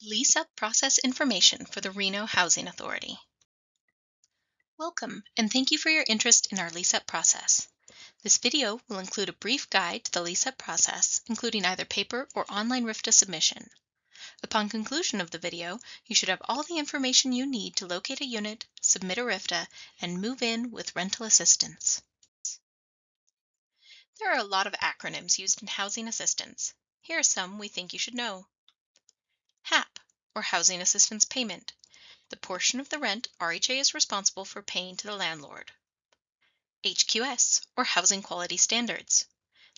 Lease Up Process information for the Reno Housing Authority. Welcome, and thank you for your interest in our Lease Up process. This video will include a brief guide to the Lease Up process, including either paper or online RFTA submission. Upon conclusion of the video, you should have all the information you need to locate a unit, submit a RFTA, and move in with rental assistance. There are a lot of acronyms used in housing assistance. Here are some we think you should know. HAP, or Housing Assistance Payment, the portion of the rent RHA is responsible for paying to the landlord. HQS, or Housing Quality Standards.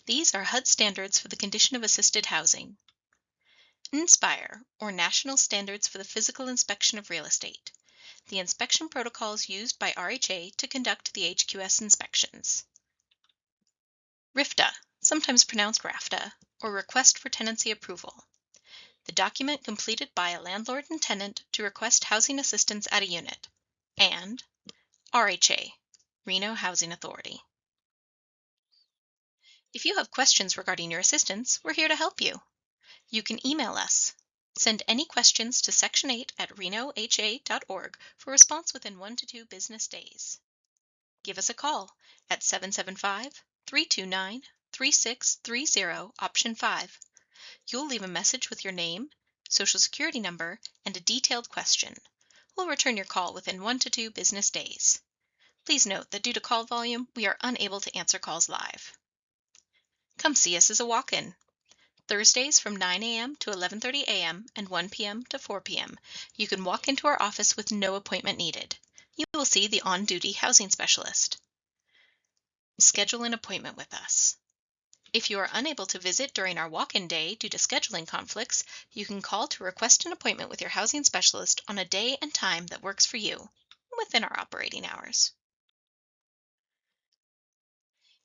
These are HUD standards for the condition of assisted housing. INSPIRE, or National Standards for the Physical Inspection of Real Estate. The inspection protocols used by RHA to conduct the HQS inspections. RFTA, sometimes pronounced RAFTA, or Request for Tenancy Approval. The document completed by a landlord and tenant to request housing assistance at a unit. And RHA, Reno Housing Authority. If you have questions regarding your assistance, we're here to help you. You can email us. Send any questions to section8@renoha.org for response within 1 to 2 business days. Give us a call at 775-329-3630, option 5. You'll leave a message with your name, Social Security number, and a detailed question. We'll return your call within 1 to 2 business days. Please note that due to call volume, we are unable to answer calls live. Come see us as a walk-in. Thursdays from 9 a.m. to 11:30 a.m. and 1 p.m. to 4 p.m. You can walk into our office with no appointment needed. You will see the on-duty housing specialist. Schedule an appointment with us. If you are unable to visit during our walk-in day due to scheduling conflicts, you can call to request an appointment with your housing specialist on a day and time that works for you, within our operating hours.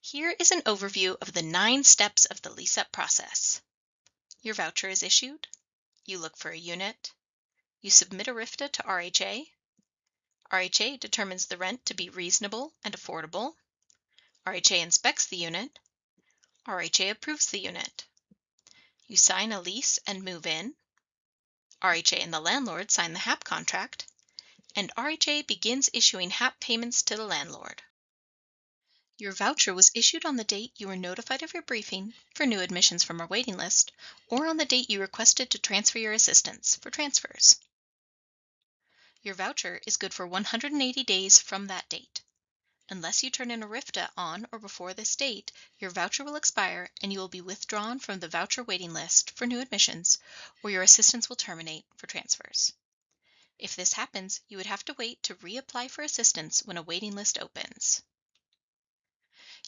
Here is an overview of the 9 steps of the lease-up process. Your voucher is issued. You look for a unit. You submit a RFTA to RHA. RHA determines the rent to be reasonable and affordable. RHA inspects the unit. RHA approves the unit. You sign a lease and move in. RHA and the landlord sign the HAP contract. And RHA begins issuing HAP payments to the landlord. Your voucher was issued on the date you were notified of your briefing for new admissions from our waiting list, or on the date you requested to transfer your assistance for transfers. Your voucher is good for 180 days from that date. Unless you turn in a RFTA on or before this date, your voucher will expire and you will be withdrawn from the voucher waiting list for new admissions, or your assistance will terminate for transfers. If this happens, you would have to wait to reapply for assistance when a waiting list opens.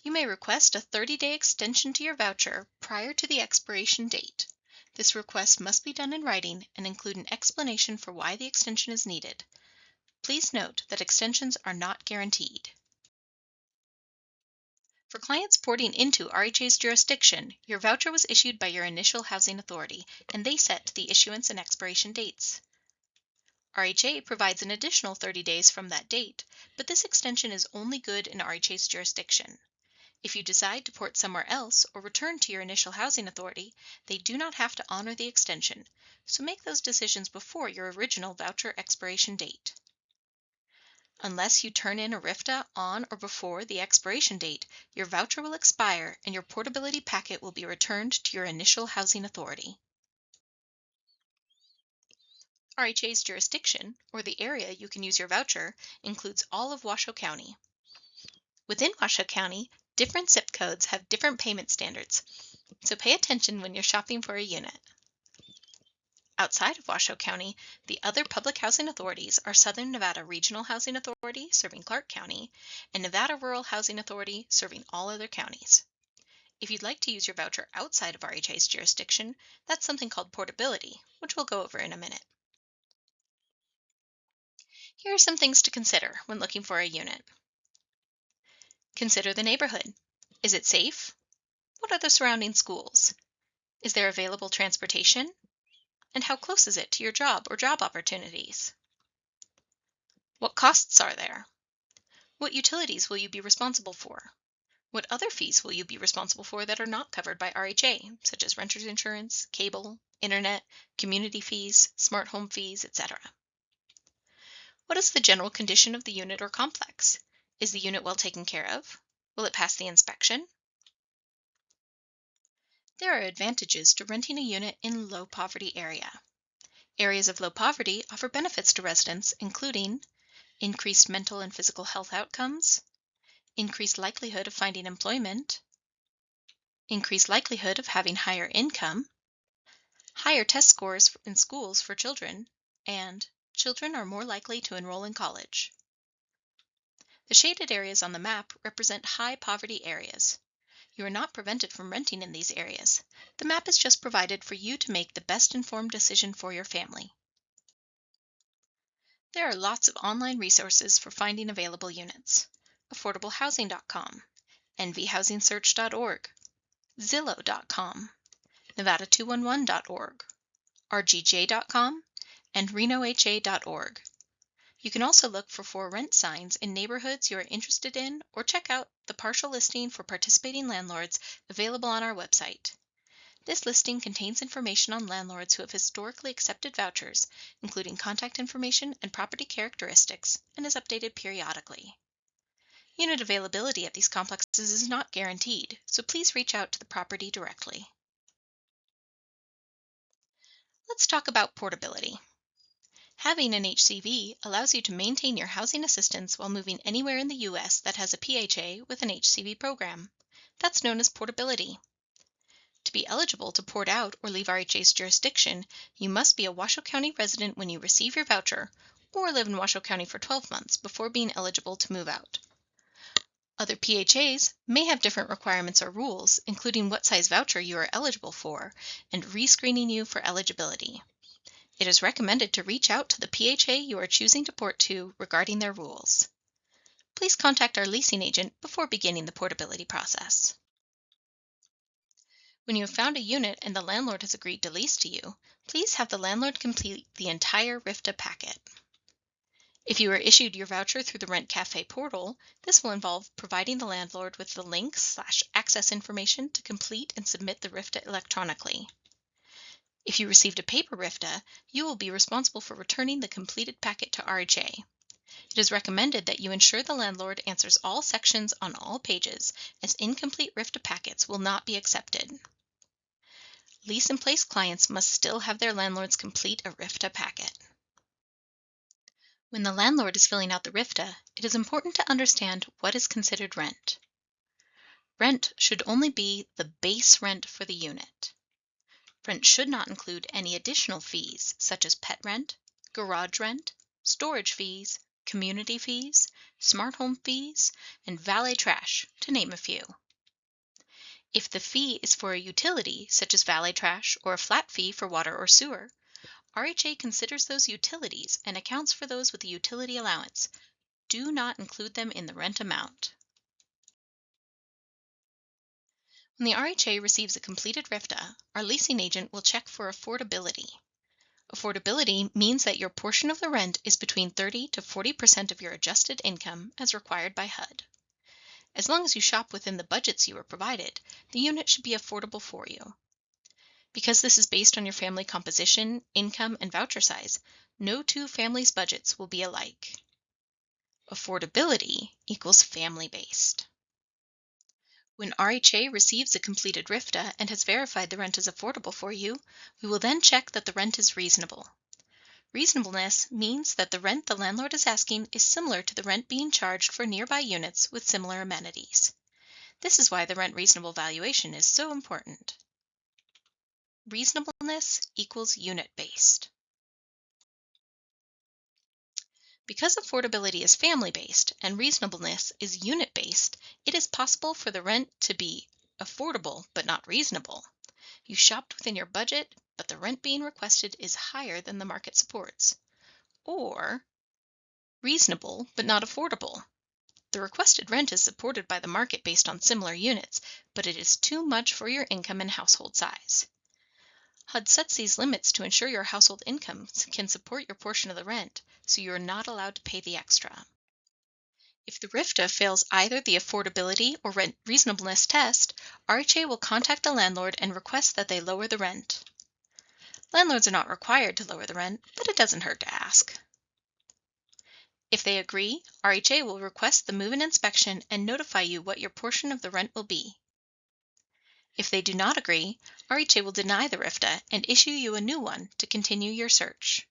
You may request a 30-day extension to your voucher prior to the expiration date. This request must be done in writing and include an explanation for why the extension is needed. Please note that extensions are not guaranteed. For clients porting into RHA's jurisdiction, your voucher was issued by your initial housing authority, and they set the issuance and expiration dates. RHA provides an additional 30 days from that date, but this extension is only good in RHA's jurisdiction. If you decide to port somewhere else or return to your initial housing authority, they do not have to honor the extension, so make those decisions before your original voucher expiration date. Unless you turn in a RFTA on or before the expiration date, your voucher will expire and your portability packet will be returned to your initial housing authority. RHA's jurisdiction, or the area you can use your voucher, includes all of Washoe County. Within Washoe County, different zip codes have different payment standards, so pay attention when you're shopping for a unit. Outside of Washoe County, the other public housing authorities are Southern Nevada Regional Housing Authority, serving Clark County, and Nevada Rural Housing Authority, serving all other counties. If you'd like to use your voucher outside of RHA's jurisdiction, that's something called portability, which we'll go over in a minute. Here are some things to consider when looking for a unit. Consider the neighborhood. Is it safe? What are the surrounding schools? Is there available transportation? And how close is it to your job or job opportunities? What costs are there? What utilities will you be responsible for? What other fees will you be responsible for that are not covered by RHA, such as renter's insurance, cable, internet, community fees, smart home fees, etc. What is the general condition of the unit or complex? Is the unit well taken care of? Will it pass the inspection? There are advantages to renting a unit in low poverty area. Areas of low poverty offer benefits to residents, including increased mental and physical health outcomes, increased likelihood of finding employment, increased likelihood of having higher income, higher test scores in schools for children, and children are more likely to enroll in college. The shaded areas on the map represent high poverty areas. You are not prevented from renting in these areas. The map is just provided for you to make the best informed decision for your family. There are lots of online resources for finding available units. AffordableHousing.com, NVHousingSearch.org, Zillow.com, Nevada211.org, RGJ.com, and RenoHA.org. You can also look for for rent signs in neighborhoods you are interested in or check out the partial listing for participating landlords available on our website. This listing contains information on landlords who have historically accepted vouchers, including contact information and property characteristics, and is updated periodically. Unit availability at these complexes is not guaranteed, so please reach out to the property directly. Let's talk about portability. Having an HCV allows you to maintain your housing assistance while moving anywhere in the U.S. that has a PHA with an HCV program. That's known as portability. To be eligible to port out or leave RHA's jurisdiction, you must be a Washoe County resident when you receive your voucher or live in Washoe County for 12 months before being eligible to move out. Other PHAs may have different requirements or rules, including what size voucher you are eligible for and rescreening you for eligibility. It is recommended to reach out to the PHA you are choosing to port to regarding their rules. Please contact our leasing agent before beginning the portability process. When you have found a unit and the landlord has agreed to lease to you, please have the landlord complete the entire RFTA packet. If you are issued your voucher through the Rent Cafe portal, this will involve providing the landlord with the links/access information to complete and submit the RFTA electronically. If you received a paper RFTA, you will be responsible for returning the completed packet to RHA. It is recommended that you ensure the landlord answers all sections on all pages, as incomplete RFTA packets will not be accepted. Lease-in-place clients must still have their landlords complete a RFTA packet. When the landlord is filling out the RFTA, it is important to understand what is considered rent. Rent should only be the base rent for the unit. Rent should not include any additional fees, such as pet rent, garage rent, storage fees, community fees, smart home fees, and valet trash, to name a few. If the fee is for a utility, such as valet trash or a flat fee for water or sewer, RHA considers those utilities and accounts for those with a utility allowance. Do not include them in the rent amount. When the RHA receives a completed RFTA, our leasing agent will check for affordability. Affordability means that your portion of the rent is between 30 to 40% of your adjusted income as required by HUD. As long as you shop within the budgets you were provided, the unit should be affordable for you. Because this is based on your family composition, income, and voucher size, no two families' budgets will be alike. Affordability equals family-based. When RHA receives a completed RFTA and has verified the rent is affordable for you, we will then check that the rent is reasonable. Reasonableness means that the rent the landlord is asking is similar to the rent being charged for nearby units with similar amenities. This is why the rent reasonable valuation is so important. Reasonableness equals unit-based. Because affordability is family-based and reasonableness is unit-based, it is possible for the rent to be affordable but not reasonable. You shopped within your budget, but the rent being requested is higher than the market supports. Or reasonable but not affordable. The requested rent is supported by the market based on similar units, but it is too much for your income and household size. HUD sets these limits to ensure your household income can support your portion of the rent, so you are not allowed to pay the extra. If the RFTA fails either the affordability or rent reasonableness test, RHA will contact the landlord and request that they lower the rent. Landlords are not required to lower the rent, but it doesn't hurt to ask. If they agree, RHA will request the move-in inspection and notify you what your portion of the rent will be. If they do not agree, RHA will deny the RIFTA and issue you a new one to continue your search.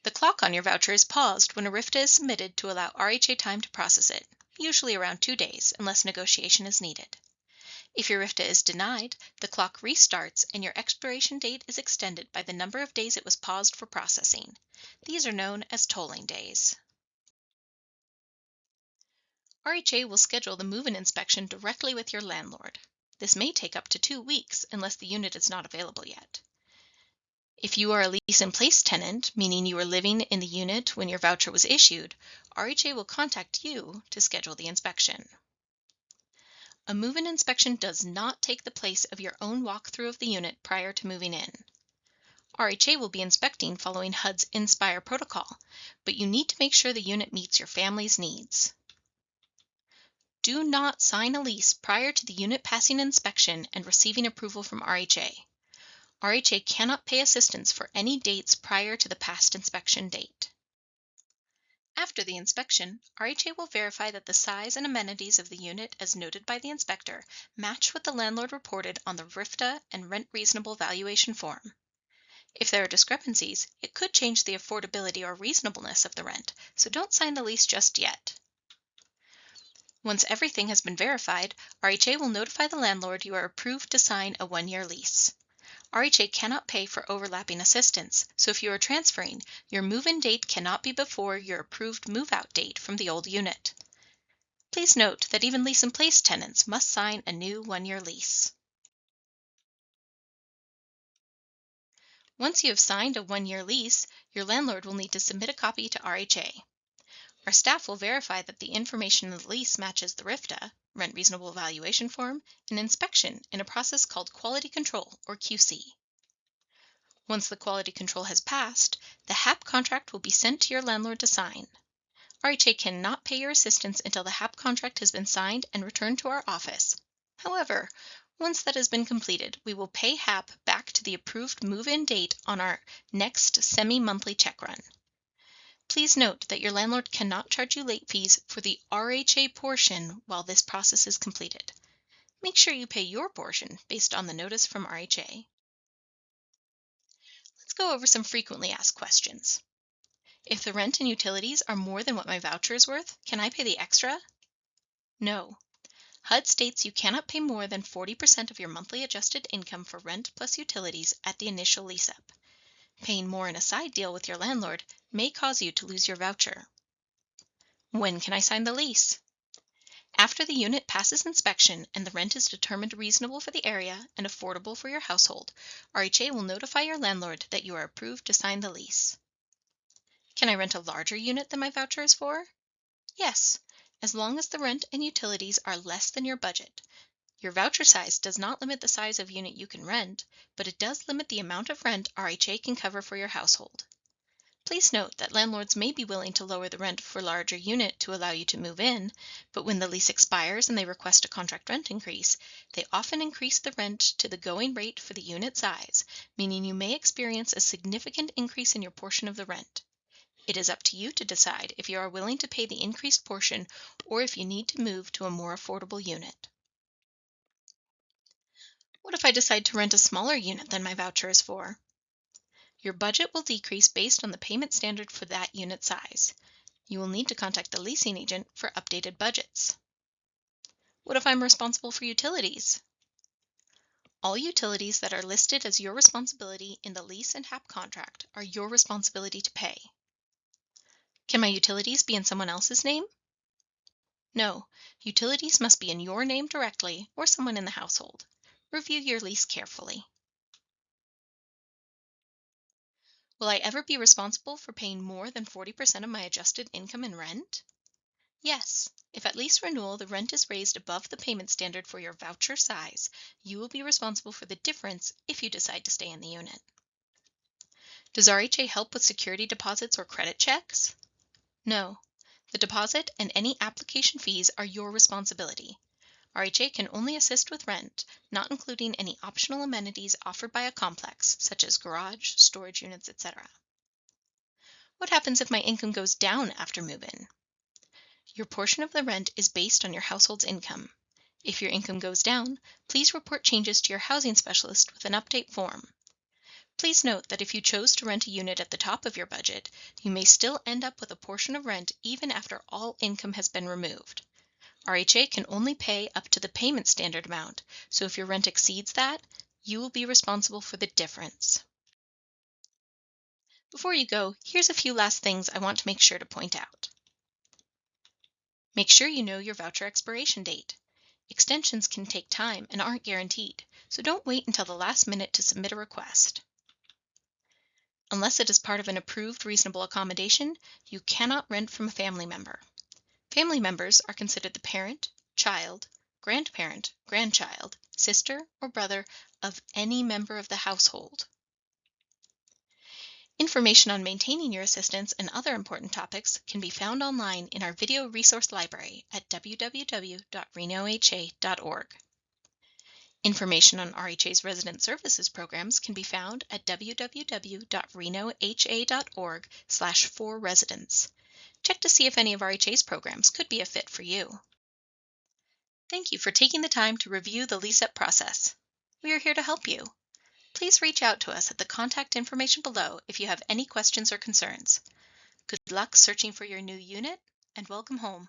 The clock on your voucher is paused when a RIFTA is submitted to allow RHA time to process it, usually around 2 days, unless negotiation is needed. If your RIFTA is denied, the clock restarts and your expiration date is extended by the number of days it was paused for processing. These are known as tolling days. RHA will schedule the move-in inspection directly with your landlord. This may take up to 2 weeks unless the unit is not available yet. If you are a lease-in-place tenant, meaning you were living in the unit when your voucher was issued, RHA will contact you to schedule the inspection. A move-in inspection does not take the place of your own walkthrough of the unit prior to moving in. RHA will be inspecting following HUD's Inspire protocol, but you need to make sure the unit meets your family's needs. Do not sign a lease prior to the unit passing inspection and receiving approval from RHA. RHA cannot pay assistance for any dates prior to the past inspection date. After the inspection, RHA will verify that the size and amenities of the unit as noted by the inspector match what the landlord reported on the RIFTA and rent reasonable valuation form. If there are discrepancies, it could change the affordability or reasonableness of the rent, so don't sign the lease just yet. Once everything has been verified, RHA will notify the landlord you are approved to sign a 1-year lease. RHA cannot pay for overlapping assistance, so if you are transferring, your move-in date cannot be before your approved move-out date from the old unit. Please note that even lease-in-place tenants must sign a new 1-year lease. Once you have signed a 1-year lease, your landlord will need to submit a copy to RHA. Our staff will verify that the information in the lease matches the RIFTA, Rent Reasonable Valuation Form, and inspection in a process called Quality Control, or QC. Once the quality control has passed, the HAP contract will be sent to your landlord to sign. RHA cannot pay your assistance until the HAP contract has been signed and returned to our office. However, once that has been completed, we will pay HAP back to the approved move-in date on our next semi-monthly check run. Please note that your landlord cannot charge you late fees for the RHA portion while this process is completed. Make sure you pay your portion based on the notice from RHA. Let's go over some frequently asked questions. If the rent and utilities are more than what my voucher is worth, can I pay the extra? No. HUD states you cannot pay more than 40% of your monthly adjusted income for rent plus utilities at the initial lease-up. Paying more in a side deal with your landlord may cause you to lose your voucher. When can I sign the lease? After the unit passes inspection and the rent is determined reasonable for the area and affordable for your household, RHA will notify your landlord that you are approved to sign the lease. Can I rent a larger unit than my voucher is for? Yes, as long as the rent and utilities are less than your budget. Your voucher size does not limit the size of unit you can rent, but it does limit the amount of rent RHA can cover for your household. Please note that landlords may be willing to lower the rent for a larger unit to allow you to move in, but when the lease expires and they request a contract rent increase, they often increase the rent to the going rate for the unit size, meaning you may experience a significant increase in your portion of the rent. It is up to you to decide if you are willing to pay the increased portion or if you need to move to a more affordable unit. What if I decide to rent a smaller unit than my voucher is for? Your budget will decrease based on the payment standard for that unit size. You will need to contact the leasing agent for updated budgets. What if I'm responsible for utilities? All utilities that are listed as your responsibility in the lease and HAP contract are your responsibility to pay. Can my utilities be in someone else's name? No, utilities must be in your name directly or someone in the household. Review your lease carefully. Will I ever be responsible for paying more than 40% of my adjusted income in rent? Yes, if at lease renewal the rent is raised above the payment standard for your voucher size, you will be responsible for the difference if you decide to stay in the unit. Does RHA help with security deposits or credit checks? No. The deposit and any application fees are your responsibility. RHA can only assist with rent, not including any optional amenities offered by a complex, such as garage, storage units, etc. What happens if my income goes down after move-in? Your portion of the rent is based on your household's income. If your income goes down, please report changes to your housing specialist with an update form. Please note that if you chose to rent a unit at the top of your budget, you may still end up with a portion of rent even after all income has been removed. RHA can only pay up to the payment standard amount, so if your rent exceeds that, you will be responsible for the difference. Before you go, here's a few last things I want to make sure to point out. Make sure you know your voucher expiration date. Extensions can take time and aren't guaranteed, so don't wait until the last minute to submit a request. Unless it is part of an approved reasonable accommodation, you cannot rent from a family member. Family members are considered the parent, child, grandparent, grandchild, sister, or brother of any member of the household. Information on maintaining your assistance and other important topics can be found online in our video resource library at www.renoha.org. Information on RHA's resident services programs can be found at www.renoha.org/for-residents. Check to see if any of RHA's programs could be a fit for you. Thank you for taking the time to review the Lease Up process. We are here to help you. Please reach out to us at the contact information below if you have any questions or concerns. Good luck searching for your new unit, and welcome home.